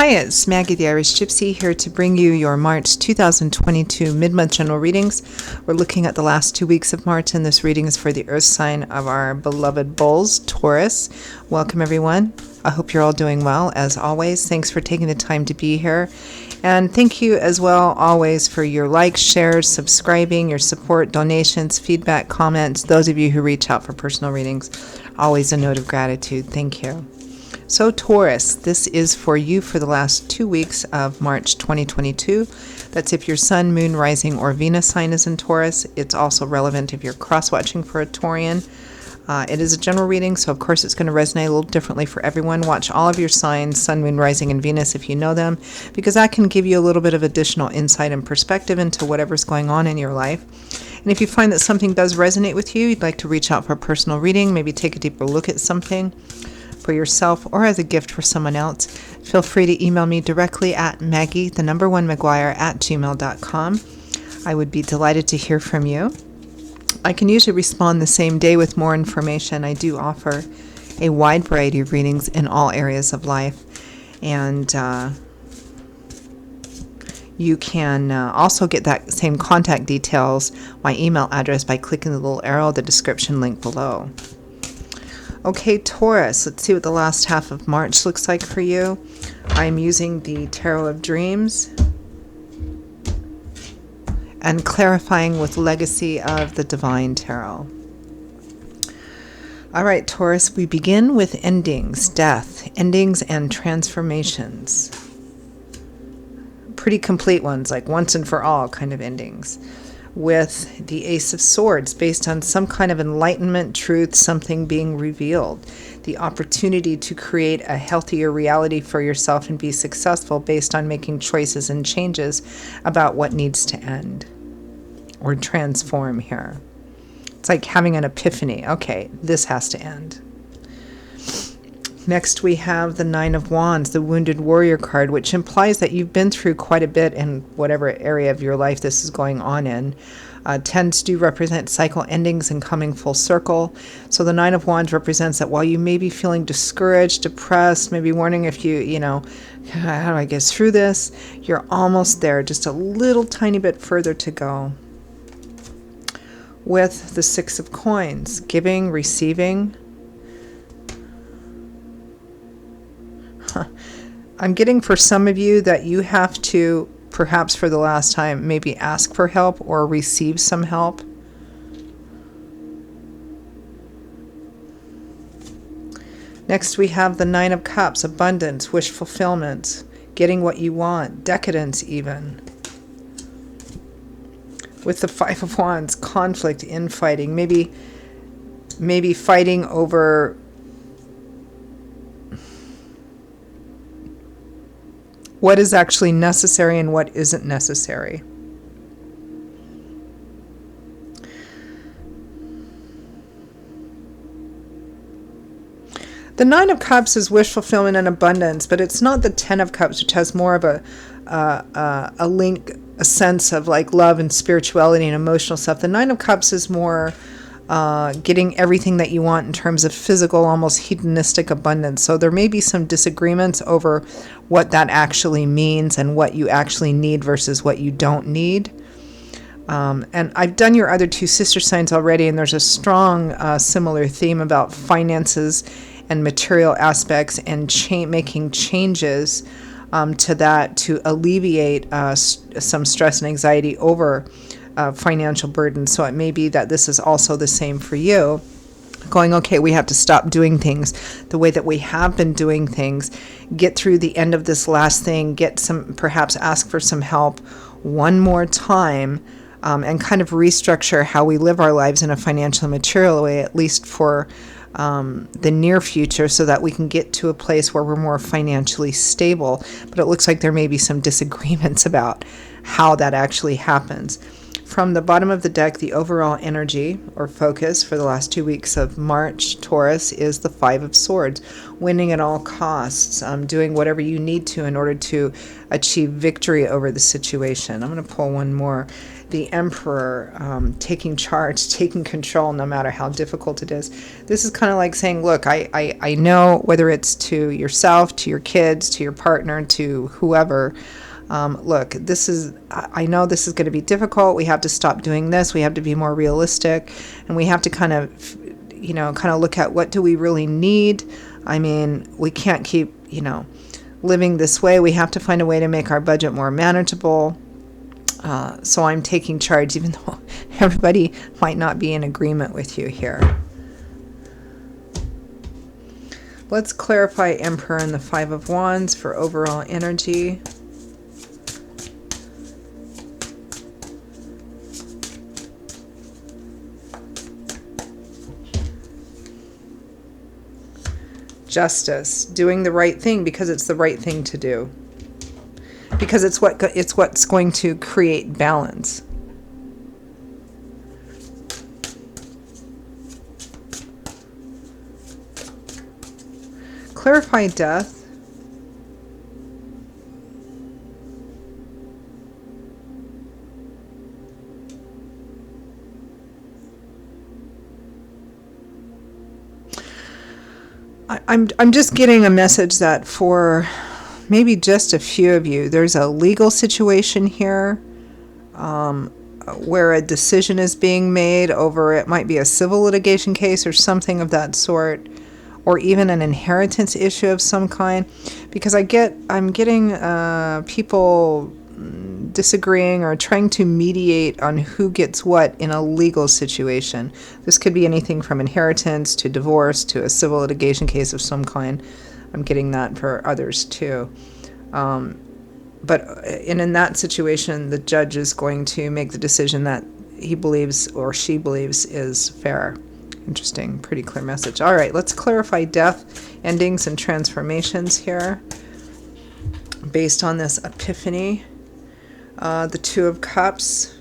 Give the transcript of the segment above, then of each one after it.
Hi, it's Maggie the Irish Gypsy here to bring you your March 2022 mid-month general readings. We're looking at the last 2 weeks of March, and this reading is for the earth sign of our beloved bulls, Taurus. Welcome, everyone. I hope you're all doing well. As always, thanks for taking the time to be here. And thank you as well, always, for your likes, shares, subscribing, your support, donations, feedback, comments. Those of you who reach out for personal readings, always a note of gratitude. Thank you. So Taurus, this is for you for the last 2 weeks of March 2022. That's if your sun, moon, rising, or Venus sign is in Taurus. It's also relevant if you're cross-watching for a Taurian. It is a general reading, so of course it's going to resonate a little differently for everyone. Watch all of your signs, sun, moon, rising, and Venus if you know them, because that can give you a little bit of additional insight and perspective into whatever's going on in your life. And if you find that something does resonate with you, you'd like to reach out for a personal reading, maybe take a deeper look at something for yourself or as a gift for someone else, feel free to email me directly at maggie1maguire@gmail.com. I would be delighted to hear from you. I can usually respond the same day with more information. I do offer a wide variety of readings in all areas of life, and you can also get that same contact details, my email address, by clicking the little arrow, the description link below. Okay, Taurus, let's see what the last half of March looks like for you. I'm using the Tarot of Dreams and clarifying with Legacy of the Divine Tarot. All right, Taurus, we begin with endings, death, endings and transformations. Pretty complete ones, like once and for all kind of endings. With the Ace of Swords, based on some kind of enlightenment, truth, something being revealed. The opportunity to create a healthier reality for yourself and be successful based on making choices and changes about what needs to end or transform here. It's like having an epiphany. Okay, this has to end. Next, we have the Nine of Wands, the Wounded Warrior card, which implies that you've been through quite a bit in whatever area of your life this is going on in. Tends to represent cycle endings and coming full circle. So the Nine of Wands represents that while you may be feeling discouraged, depressed, maybe wondering if how do I get through this? You're almost there, just a little tiny bit further to go. With the Six of Coins, giving, receiving. I'm getting for some of you that you have to, perhaps for the last time, maybe ask for help or receive some help. Next, we have the Nine of Cups, abundance, wish fulfillment, getting what you want, decadence even. With the Five of Wands, conflict, infighting, maybe fighting over what is actually necessary and what isn't necessary. The Nine of Cups is wish fulfillment and abundance, but it's not the Ten of Cups, which has more of a link, a sense of like love and spirituality and emotional stuff. The Nine of Cups is more getting everything that you want in terms of physical, almost hedonistic abundance. So there may be some disagreements over what that actually means and what you actually need versus what you don't need. And I've done your other two sister signs already, and there's a strong similar theme about finances and material aspects and making changes to that to alleviate some stress and anxiety over financial burden. So it may be that this is also the same for you. Going, okay, we have to stop doing things the way that we have been doing things, get through the end of this last thing, perhaps ask for some help one more time, and kind of restructure how we live our lives in a financial and material way, at least for the near future, so that we can get to a place where we're more financially stable. But it looks like there may be some disagreements about how that actually happens. from the bottom of the deck, the overall energy or focus for the last 2 weeks of March, Taurus, is the Five of Swords. Winning at all costs, doing whatever you need to in order to achieve victory over the situation. I'm going to pull one more. The Emperor, taking charge, taking control no matter how difficult it is. This is kind of like saying, look, I know, whether it's to yourself, to your kids, to your partner, to whoever, look, I know this is going to be difficult. We have to stop doing this. We have to be more realistic, and we have to kind of look at what do we really need. I mean, we can't keep, living this way. We have to find a way to make our budget more manageable. So I'm taking charge, even though everybody might not be in agreement with you here. Let's clarify Emperor and the Five of Wands for overall energy. Justice, doing the right thing because it's the right thing to do. Because it's what's going to create balance. Clarify death. I'm just getting a message that for maybe just a few of you, there's a legal situation here where a decision is being made over, it might be a civil litigation case or something of that sort, or even an inheritance issue of some kind, because I'm getting people disagreeing or trying to mediate on who gets what in a legal situation. This could be anything from inheritance to divorce to a civil litigation case of some kind. I'm getting that for others too. But in that situation, the judge is going to make the decision that he believes or she believes is fair. Interesting, pretty clear message. All right, let's clarify death, endings, and transformations here based on this epiphany. The Two of Cups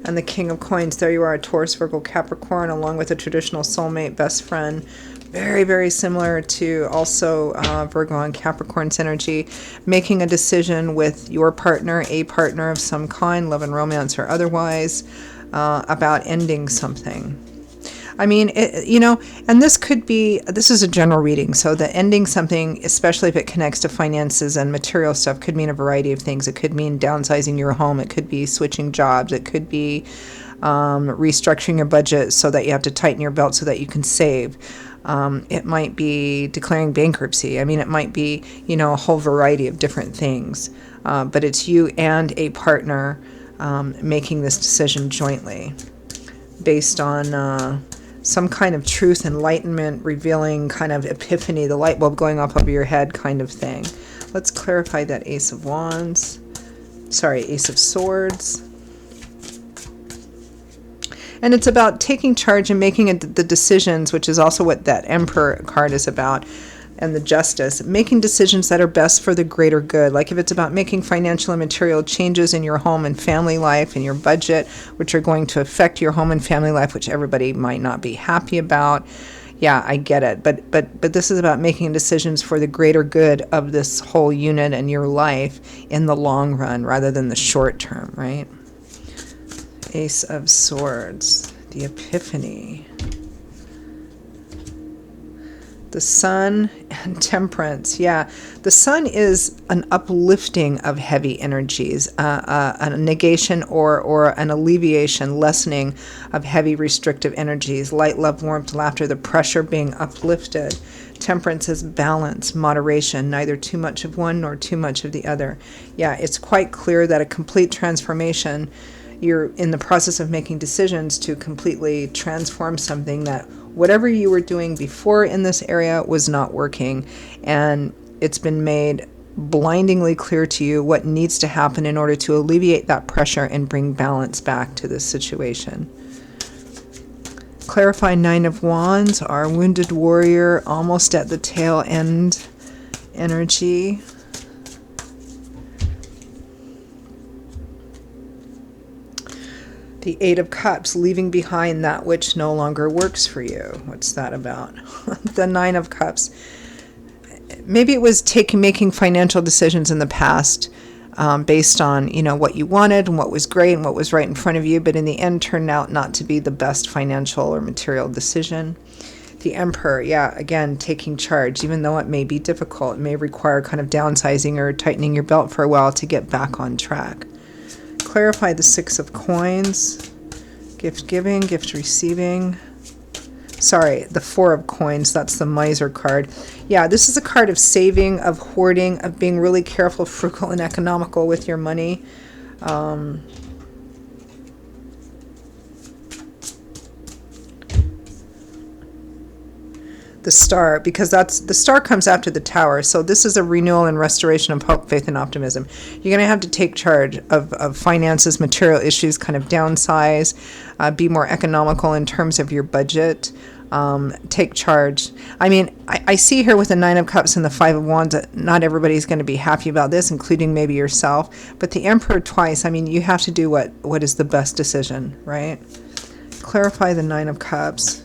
and the King of Coins. There you are, Taurus, Virgo, Capricorn, along with a traditional soulmate, best friend. Very, very similar to also Virgo and Capricorn's energy. Making a decision with your partner, a partner of some kind, love and romance or otherwise, about ending something. I mean, and this is a general reading, so the ending something, especially if it connects to finances and material stuff, could mean a variety of things. It could mean downsizing your home. It could be switching jobs. It could be restructuring your budget so that you have to tighten your belt so that you can save. It might be declaring bankruptcy. I mean, it might be, a whole variety of different things. But it's you and a partner making this decision jointly based on some kind of truth, enlightenment, revealing kind of epiphany, the light bulb going off over your head kind of thing. Let's clarify that Ace of Swords. And it's about taking charge and making the decisions, which is also what that Emperor card is about, and the Justice, making decisions that are best for the greater good. Like if it's about making financial and material changes in your home and family life and your budget, which are going to affect your home and family life, which everybody might not be happy about. Yeah, I get it. But this is about making decisions for the greater good of this whole unit and your life in the long run rather than the short term, right? Ace of Swords, the Epiphany. The Sun and Temperance. Yeah, the Sun is an uplifting of heavy energies, a negation or an alleviation, lessening of heavy restrictive energies, light, love, warmth, laughter, the pressure being uplifted. Temperance is balance, moderation, neither too much of one nor too much of the other. Yeah, it's quite clear that a complete transformation, you're in the process of making decisions to completely transform something that whatever you were doing before in this area was not working, and it's been made blindingly clear to you what needs to happen in order to alleviate that pressure and bring balance back to this situation. Clarify Nine of Wands, our wounded warrior, almost at the tail end energy. The Eight of Cups, leaving behind that which no longer works for you. What's that about? The Nine of Cups. Maybe it was making financial decisions in the past based on, what you wanted and what was great and what was right in front of you, but in the end turned out not to be the best financial or material decision. The Emperor, again, taking charge, even though it may be difficult. It may require kind of downsizing or tightening your belt for a while to get back on track. Clarify the Six of Coins. Gift giving, gift receiving. Sorry, the Four of Coins, that's the Miser card. Yeah, this is a card of saving, of hoarding, of being really careful, frugal, and economical with your money. The Star, because the Star comes after the Tower. So this is a renewal and restoration of hope, faith, and optimism. You're going to have to take charge of finances, material issues, kind of downsize, be more economical in terms of your budget. Take charge. I mean, I see here with the Nine of Cups and the Five of Wands that not everybody's going to be happy about this, including maybe yourself. But the Emperor twice, I mean, you have to do what is the best decision, right? Clarify the Nine of Cups.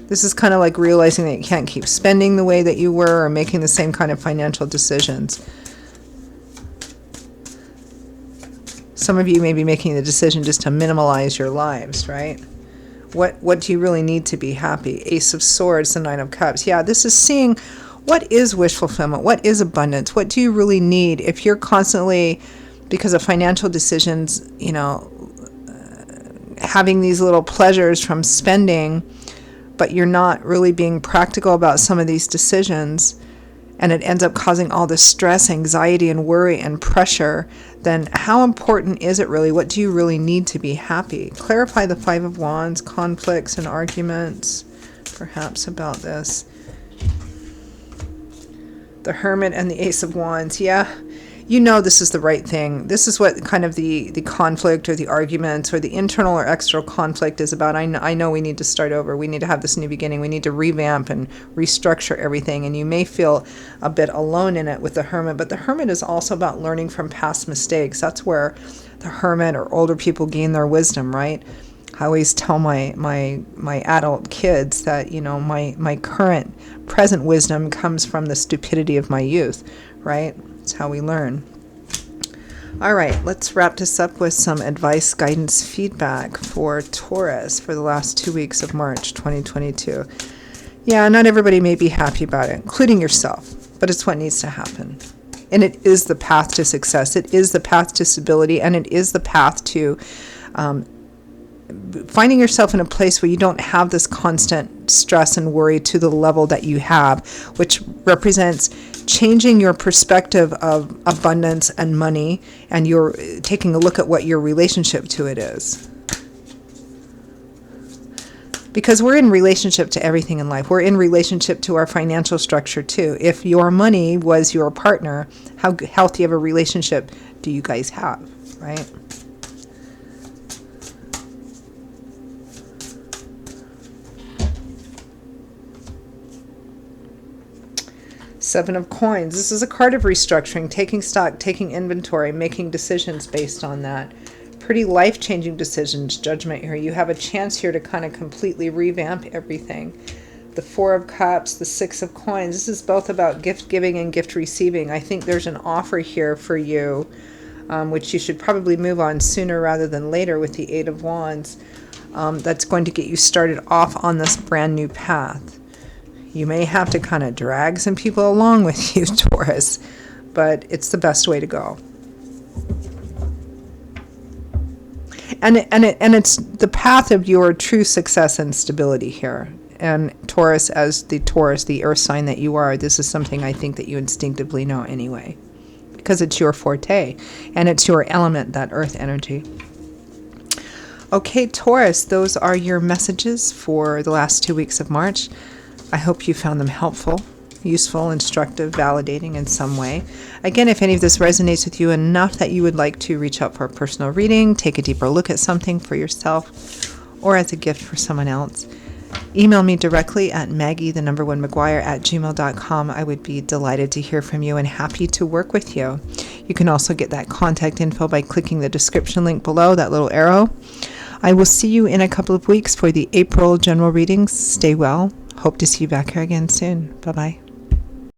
This is kind of like realizing that you can't keep spending the way that you were or making the same kind of financial decisions. Some of you may be making the decision just to minimalize your lives, right? What do you really need to be happy? Ace of Swords, the Nine of Cups. Yeah, this is seeing what is wish fulfillment, what is abundance, what do you really need if you're constantly, because of financial decisions, having these little pleasures from spending, but you're not really being practical about some of these decisions, and it ends up causing all this stress, anxiety, and worry and pressure, then how important is it really? What do you really need to be happy? Clarify the Five of Wands, conflicts and arguments, perhaps, about this. The Hermit and the Ace of Wands. Yeah, this is the right thing. This is what kind of the conflict or the arguments or the internal or external conflict is about. I know we need to start over. We need to have this new beginning. We need to revamp and restructure everything. And you may feel a bit alone in it with the Hermit, but the Hermit is also about learning from past mistakes. That's where the Hermit or older people gain their wisdom, right? I always tell my adult kids that, my present wisdom comes from the stupidity of my youth, right? It's how we learn. All right, let's wrap this up with some advice, guidance, feedback for Taurus for the last 2 weeks of March 2022. Yeah, not everybody may be happy about it, including yourself, but it's what needs to happen. And it is the path to success. It is the path to stability, and it is the path to finding yourself in a place where you don't have this constant stress and worry to the level that you have, which represents changing your perspective of abundance and money, and you're taking a look at what your relationship to it is. Because we're in relationship to everything in life. We're in relationship to our financial structure too. If your money was your partner, how healthy of a relationship do you guys have, right? Seven of Coins. This is a card of restructuring, taking stock, taking inventory, making decisions based on that. Pretty life-changing decisions, judgment here. You have a chance here to kind of completely revamp everything. The Four of Cups, the Six of Coins. This is both about gift giving and gift receiving. I think there's an offer here for you, which you should probably move on sooner rather than later with the Eight of Wands. That's going to get you started off on this brand new path. You may have to kind of drag some people along with you, Taurus, but it's the best way to go. And it's the path of your true success and stability here. And Taurus, as the Taurus, the earth sign that you are, this is something I think that you instinctively know anyway, because it's your forte and it's your element, that earth energy. Okay, Taurus, those are your messages for the last 2 weeks of March. I hope you found them helpful, useful, instructive, validating in some way. Again, if any of this resonates with you enough that you would like to reach out for a personal reading, take a deeper look at something for yourself or as a gift for someone else, email me directly at Maggie1McGuire@gmail.com. I would be delighted to hear from you and happy to work with you. You can also get that contact info by clicking the description link below, that little arrow. I will see you in a couple of weeks for the April general readings. Stay well. Hope to see you back here again soon. Bye-bye.